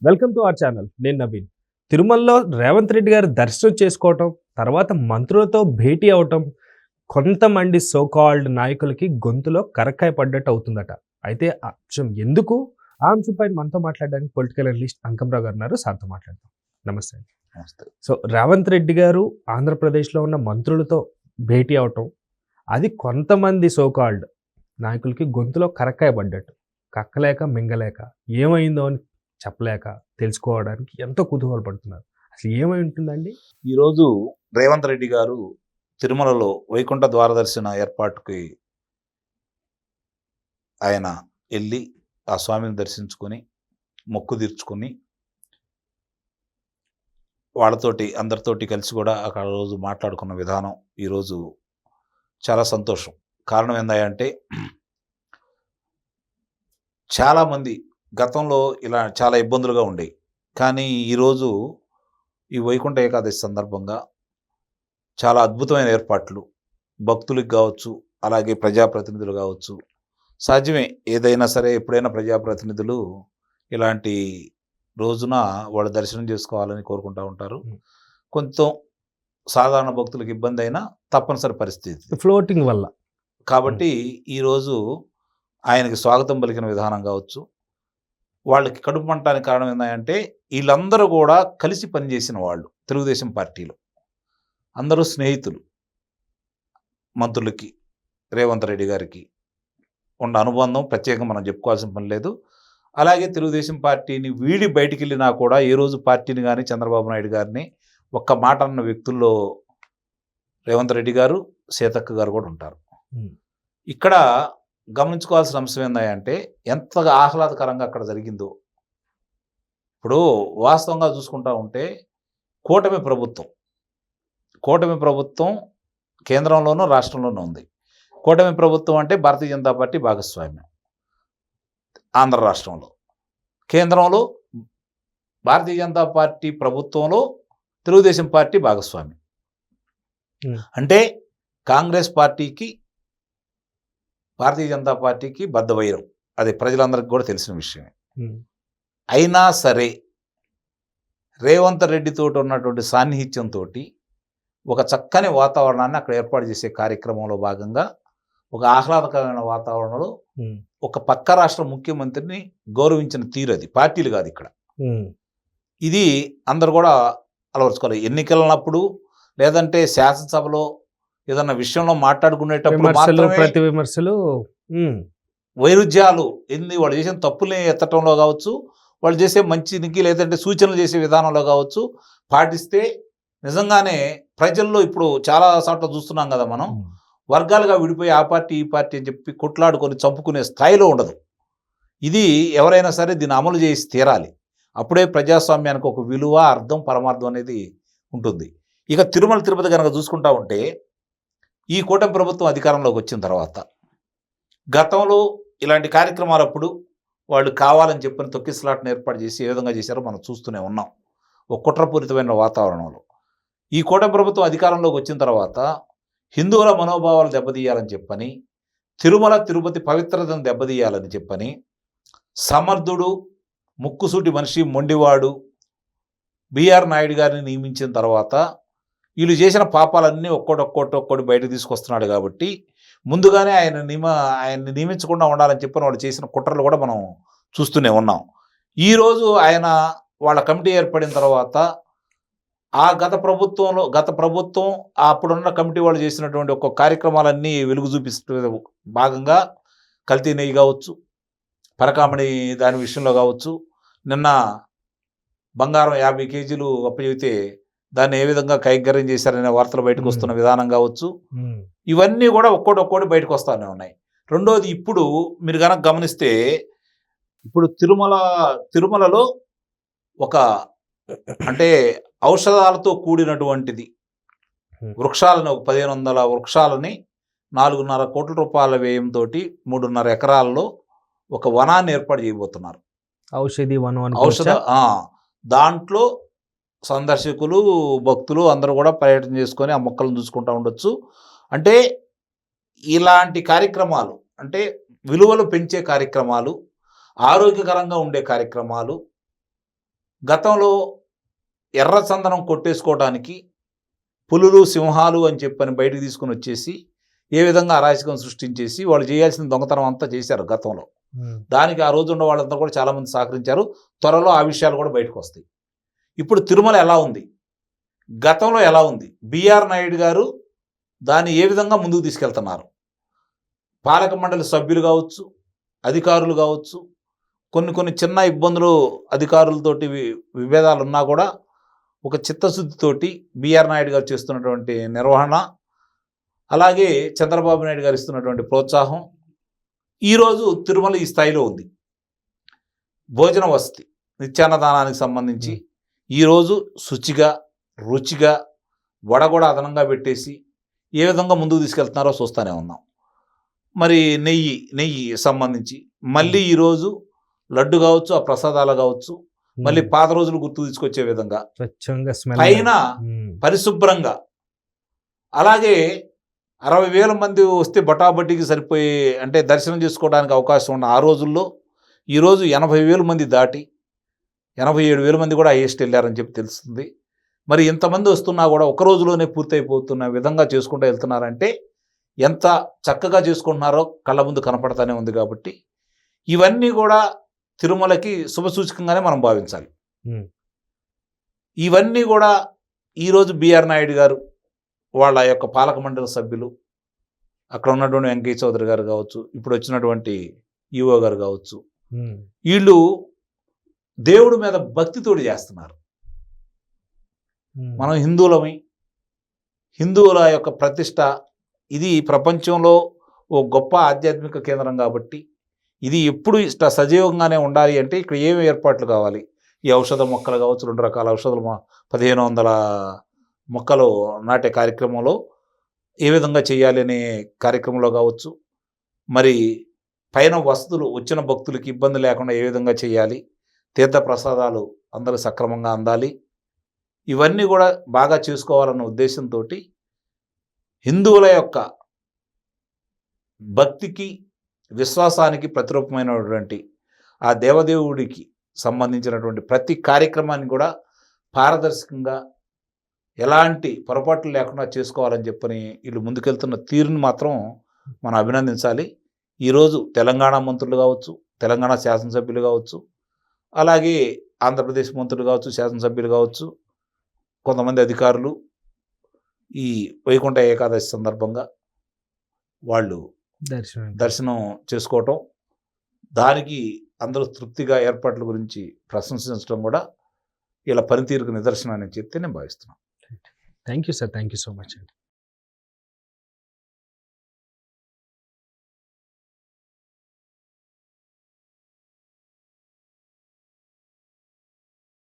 Welcome to our channel. నేను నవీన్. తిరుమలలో రేవంత్ రెడ్డి గారు దర్శనం చేసుకోవటం, తర్వాత మంత్రులతో భేటీ అవటం కొంతమంది సో కాల్డ్ నాయకులకి గొంతులో కరక్కాయ పడ్డట్టు అవుతుందట. అయితే ఆ అంశం ఎందుకు? ఆ అంశంపై మనతో మాట్లాడడానికి పొలిటికల్ అనలిస్ట్ అంకంరావు గారు ఉన్నారు. సార్తో మాట్లాడతాం. నమస్తే అండి. నమస్తే. సో రేవంత్ రెడ్డి గారు ఆంధ్రప్రదేశ్లో ఉన్న మంత్రులతో భేటీ అవటం, అది కొంతమంది సో కాల్డ్ నాయకులకి గొంతులో కరక్కాయ పడ్డట్టు, కక్కలేక మింగలేక ఏమైందో అని చెప్పలేక తెలుసుకోవడానికి ఎంతో కుతూహలపడుతున్నారు. అసలు ఏమై ఉంటుందండి? ఈరోజు రేవంత్ రెడ్డి గారు తిరుమలలో వైకుంఠ ద్వారదర్శన ఏర్పాటుకి ఆయన వెళ్ళి ఆ స్వామిని దర్శించుకొని మొక్కు తీర్చుకొని వాళ్ళతోటి అందరితోటి కలిసి కూడా అక్కడ రోజు మాట్లాడుకున్న విధానం ఈరోజు చాలా సంతోషం. కారణం ఏందంటే చాలామంది గతంలో ఇలా చాలా ఇబ్బందులుగా ఉండేవి. కానీ ఈరోజు ఈ వైకుంఠ ఏకాదశి సందర్భంగా చాలా అద్భుతమైన ఏర్పాట్లు భక్తులకు కావచ్చు, అలాగే ప్రజాప్రతినిధులు కావచ్చు. సాధ్యమే, ఏదైనా సరే ఎప్పుడైనా ప్రజాప్రతినిధులు ఇలాంటి రోజున వాళ్ళు దర్శనం చేసుకోవాలని కోరుకుంటూ ఉంటారు. కొంచెం సాధారణ భక్తులకు ఇబ్బంది అయినా తప్పనిసరి పరిస్థితి ఫ్లోటింగ్ వల్ల. కాబట్టి ఈరోజు ఆయనకి స్వాగతం పలికిన విధానం కావచ్చు, వాళ్ళకి కడుపు మంటానికి కారణం ఏంటంటే వీళ్ళందరూ కూడా కలిసి పనిచేసిన వాళ్ళు. తెలుగుదేశం పార్టీలో అందరూ స్నేహితులు. మంత్రులకి రేవంత్ రెడ్డి గారికి ఉన్న అనుబంధం ప్రత్యేకంగా మనం చెప్పుకోవాల్సిన పని లేదు. అలాగే తెలుగుదేశం పార్టీని వీడి బయటికి వెళ్ళినా కూడా ఏ రోజు పార్టీని కానీ చంద్రబాబు నాయుడు గారిని ఒక్క మాట అన్న వ్యక్తుల్లో రేవంత్ రెడ్డి గారు, సీతక్క గారు కూడా ఉంటారు. ఇక్కడ గమనించుకోవాల్సిన అంశం ఏంటంటే ఎంతగా ఆహ్లాదకరంగా అక్కడ జరిగిందో. ఇప్పుడు వాస్తవంగా చూసుకుంటా ఉంటే కూటమి ప్రభుత్వం కేంద్రంలోనూ రాష్ట్రంలోనూ ఉంది. కూటమి ప్రభుత్వం అంటే భారతీయ జనతా పార్టీ భాగస్వామ్యం ఆంధ్ర రాష్ట్రంలో, కేంద్రంలో భారతీయ జనతా పార్టీ ప్రభుత్వంలో తెలుగుదేశం పార్టీ భాగస్వామ్యం. అంటే కాంగ్రెస్ పార్టీకి భారతీయ జనతా పార్టీకి బద్ధవైరం, అది ప్రజలందరికీ కూడా తెలిసిన విషయమే. అయినా సరే రేవంత్ రెడ్డితో ఉన్నటువంటి సాన్నిహిత్యంతో ఒక చక్కని వాతావరణాన్ని అక్కడ ఏర్పాటు చేసే కార్యక్రమంలో భాగంగా ఒక ఆహ్లాదకరమైన వాతావరణంలో ఒక పక్క రాష్ట్ర ముఖ్యమంత్రిని గౌరవించిన తీరు, అది పార్టీలు కాదు ఇక్కడ. ఇది అందరు కూడా అలవరుచుకోవాలి. ఎన్నికలప్పుడు లేదంటే శాసనసభలో ఏదన్నా విషయంలో మాట్లాడుకునేటప్పుడు ప్రతి విమర్శలు, వైరుధ్యాలు ఏంది, వాళ్ళు చేసిన తప్పుల్ని ఎత్తటంలో కావచ్చు, వాళ్ళు చేసే మంచికి లేదంటే సూచనలు చేసే విధానంలో కావచ్చు పాటిస్తే నిజంగానే ప్రజల్లో ఇప్పుడు చాలా చోట్ల చూస్తున్నాం కదా మనం, వర్గాలుగా విడిపోయి ఆ పార్టీ ఈ పార్టీ అని చెప్పి కొట్లాడుకొని చంపుకునే స్థాయిలో ఉండదు. ఇది ఎవరైనా సరే దీన్ని అమలు చేసి తీరాలి. అప్పుడే ప్రజాస్వామ్యానికి ఒక విలువ, అర్థం, పరమార్థం అనేది ఉంటుంది. ఇక తిరుమల తిరుపతి కనుక చూసుకుంటా ఉంటే ఈ కూటమి ప్రభుత్వం అధికారంలోకి వచ్చిన తర్వాత గతంలో ఇలాంటి కార్యక్రమాలప్పుడు వాళ్ళు కావాలని చెప్పిన తొక్కిసలాటను ఏర్పాటు చేసి ఏ విధంగా చేశారో మనం చూస్తూనే ఉన్నాం, ఒక కుట్రపూరితమైన వాతావరణంలో. ఈ కూటమి ప్రభుత్వం అధికారంలోకి వచ్చిన తర్వాత హిందువుల మనోభావాలు దెబ్బతీయాలని చెప్పని, తిరుమల తిరుపతి పవిత్రతను దెబ్బతీయాలని చెప్పని, సమర్థుడు, ముక్కుసూటి మనిషి, మొండివాడు బిఆర్ నాయుడు గారిని నియమించిన తర్వాత వీళ్ళు చేసిన పాపాలన్నీ ఒక్కోటి బయటకు తీసుకొస్తున్నాడు. కాబట్టి ముందుగానే ఆయన్ని నియమించకుండా ఉండాలని చెప్పిన వాళ్ళు చేసిన కుట్రలు కూడా మనం చూస్తూనే ఉన్నాం. ఈరోజు ఆయన వాళ్ళ కమిటీ ఏర్పడిన తర్వాత ఆ గత ప్రభుత్వం అప్పుడున్న కమిటీ వాళ్ళు చేసినటువంటి ఒక్కొక్క కార్యక్రమాలన్నీ వెలుగు చూపిస్తున్న భాగంగా కల్తీ నెయ్యి కావచ్చు, పరకామణి దాని విషయంలో కావచ్చు, నిన్న బంగారం 50 కేజీలు అప్పచెబితే దాన్ని ఏ విధంగా కైంకర్యం చేశారనే వార్తలు బయటకు వస్తున్న విధానం కావచ్చు, ఇవన్నీ కూడా ఒక్కోటి బయటకు వస్తూనే ఉన్నాయి. రెండోది, ఇప్పుడు మీరు కనుక గమనిస్తే ఇప్పుడు తిరుమలలో ఒక అంటే ఔషధాలతో కూడినటువంటిది వృక్షాలను, ఒక 1500 వృక్షాలని 4.5 కోట్ల రూపాయల వ్యయంతో 3.5 ఎకరాల్లో ఒక వనాన్ని ఏర్పాటు చేయబోతున్నారు. ఔషధ దాంట్లో సందర్శకులు, భక్తులు అందరూ కూడా పర్యటన చేసుకొని ఆ మొక్కలను చూసుకుంటూ ఉండొచ్చు. అంటే ఇలాంటి కార్యక్రమాలు, అంటే విలువలు పెంచే కార్యక్రమాలు, ఆరోగ్యకరంగా ఉండే కార్యక్రమాలు, గతంలో ఎర్ర చందనం కొట్టేసుకోవడానికి పులులు సింహాలు అని చెప్పని బయటికి తీసుకుని వచ్చేసి ఏ విధంగా అరాచకం సృష్టించేసి వాళ్ళు చేయాల్సిన దొంగతనం అంతా చేశారు గతంలో. దానికి ఆ రోజు ఉన్న వాళ్ళంతా కూడా చాలామంది సహకరించారు. త్వరలో ఆ విషయాలు కూడా బయటకు వస్తాయి. ఇప్పుడు తిరుమల ఎలా ఉంది, గతంలో ఎలా ఉంది, బిఆర్ నాయుడు గారు దాన్ని ఏ విధంగా ముందుకు తీసుకెళ్తున్నారు, పాలక మండలి సభ్యులు కావచ్చు, అధికారులు కావచ్చు, కొన్ని చిన్న ఇబ్బందులు అధికారులతోటి విభేదాలు ఉన్నా కూడా ఒక చిత్తశుద్ధితోటి బిఆర్ నాయుడు గారు చేస్తున్నటువంటి నిర్వహణ, అలాగే చంద్రబాబు నాయుడు గారు ఇస్తున్నటువంటి ప్రోత్సాహం ఈరోజు తిరుమల ఈ స్థాయిలో ఉంది. భోజన వసతి నిత్యాన్నదానానికి సంబంధించి ఈరోజు శుచిగా రుచిగా వడ కూడా అదనంగా పెట్టేసి ఏ విధంగా ముందుకు తీసుకెళ్తున్నారో చూస్తూనే ఉన్నాం. మరి నెయ్యి సంబంధించి మళ్ళీ ఈరోజు లడ్డు కావచ్చు, ఆ ప్రసాదాలు కావచ్చు, మళ్ళీ పాత రోజులు గుర్తు తీసుకొచ్చే విధంగా పైన పరిశుభ్రంగా, అలాగే 60,000 మంది వస్తే బటాబట్టికి సరిపోయే అంటే దర్శనం చేసుకోవడానికి అవకాశం ఉన్న ఆ రోజుల్లో ఈరోజు 80,000 మంది దాటి 87,000 మంది కూడా హైయెస్ట్ వెళ్ళారని చెప్పి తెలుస్తుంది. మరి ఇంతమంది వస్తున్నా కూడా ఒక రోజులోనే పూర్తయిపోతున్న విధంగా చేసుకుంటూ వెళ్తున్నారంటే ఎంత చక్కగా చేసుకుంటున్నారో కళ్ళ ముందు కనపడతానే ఉంది. కాబట్టి ఇవన్నీ కూడా తిరుమలకి శుభసూచకంగానే మనం భావించాలి. ఇవన్నీ కూడా ఈరోజు బిఆర్ నాయుడు గారు, వాళ్ళ యొక్క పాలక మండలి సభ్యులు, అక్కడ ఉన్నటువంటి వెంకయ్య చౌదరి గారు కావచ్చు, ఇప్పుడు వచ్చినటువంటి ఈఓ గారు కావచ్చు, వీళ్ళు దేవుడి మీద భక్తితోటి చేస్తున్నారు. మనం హిందువులమై, హిందువుల యొక్క ప్రతిష్ట ఇది ప్రపంచంలో ఓ గొప్ప ఆధ్యాత్మిక కేంద్రం కాబట్టి ఇది ఎప్పుడు సజీవంగానే ఉండాలి అంటే ఇక్కడ ఏమి ఏర్పాట్లు కావాలి, ఈ ఔషధ మొక్కలు కావచ్చు, 2 రకాల ఔషధాలు 1500 మొక్కలు నాటే కార్యక్రమంలో ఏ విధంగా చేయాలి అనే కార్యక్రమంలో కావచ్చు, మరి పైన వసతులు వచ్చిన భక్తులకి ఇబ్బంది లేకుండా ఏ విధంగా చేయాలి, తీర్థ ప్రసాదాలు అందరూ సక్రమంగా అందాలి, ఇవన్నీ కూడా బాగా చేసుకోవాలన్న ఉద్దేశంతో హిందువుల యొక్క భక్తికి విశ్వాసానికి ప్రతిరూపమైనటువంటి ఆ దేవదేవుడికి సంబంధించినటువంటి ప్రతి కార్యక్రమాన్ని కూడా పారదర్శకంగా ఎలాంటి పొరపాట్లు లేకుండా చేసుకోవాలని చెప్పని వీళ్ళు ముందుకెళ్తున్న తీరుని మాత్రం మనం అభినందించాలి. ఈరోజు తెలంగాణ మంత్రులు కావచ్చు, తెలంగాణ శాసనసభ్యులు కావచ్చు, అలాగే ఆంధ్రప్రదేశ్ మంత్రులు కావచ్చు, శాసనసభ్యులు కావచ్చు, కొంతమంది అధికారులు ఈ వైకుంఠ ఏకాదశి సందర్భంగా వాళ్ళు దర్శనం చేసుకోవటం, దానికి అందరూ తృప్తిగా ఏర్పాట్ల గురించి ప్రశంసించడం కూడా ఇలా పనితీరుకు నిదర్శనం అని చెప్తే నేను భావిస్తున్నాను. Thank you sir, thank you so much అండి.